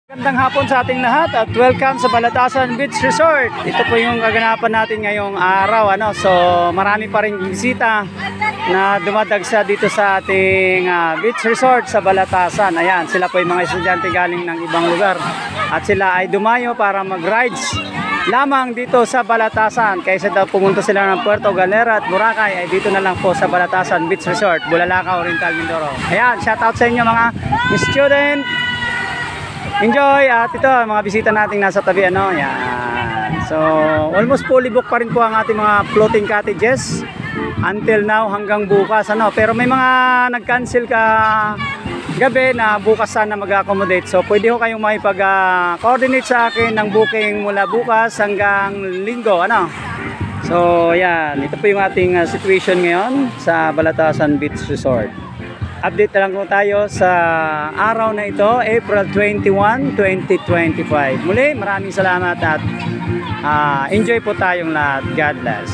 Magandang hapon sa ating lahat at welcome sa Balatasan Beach Resort. Ito po yung kaganapan natin ngayong araw. So marami pa rin bisita na dumadagsa dito sa ating beach resort sa Balatasan. Ayan, sila po yung mga estudyante galing ng ibang lugar. At sila ay dumayo para mag-rides lamang dito sa Balatasan. Kaysa daw pumunta sila ng Puerto Galera at Boracay, ay dito na lang po sa Balatasan Beach Resort, Bulalakaw, Oriental, Mindoro. Ayan, shout out sa inyo mga student. Enjoy! At ito, mga bisita nating nasa tabi, Yan. So, almost fully booked pa rin po ang ating mga floating cottages until now hanggang bukas, Pero may mga nag-cancel ka gabi na bukas sana mag-accommodate. So, pwede ho kayong makipag-coordinate sa akin ng booking mula bukas hanggang linggo, So, yan. Ito po yung ating situation ngayon sa Balatasan Beach Resort. Update na lang po tayo sa araw na ito, April 21, 2025. Muli, maraming salamat at enjoy po tayong lahat. God bless.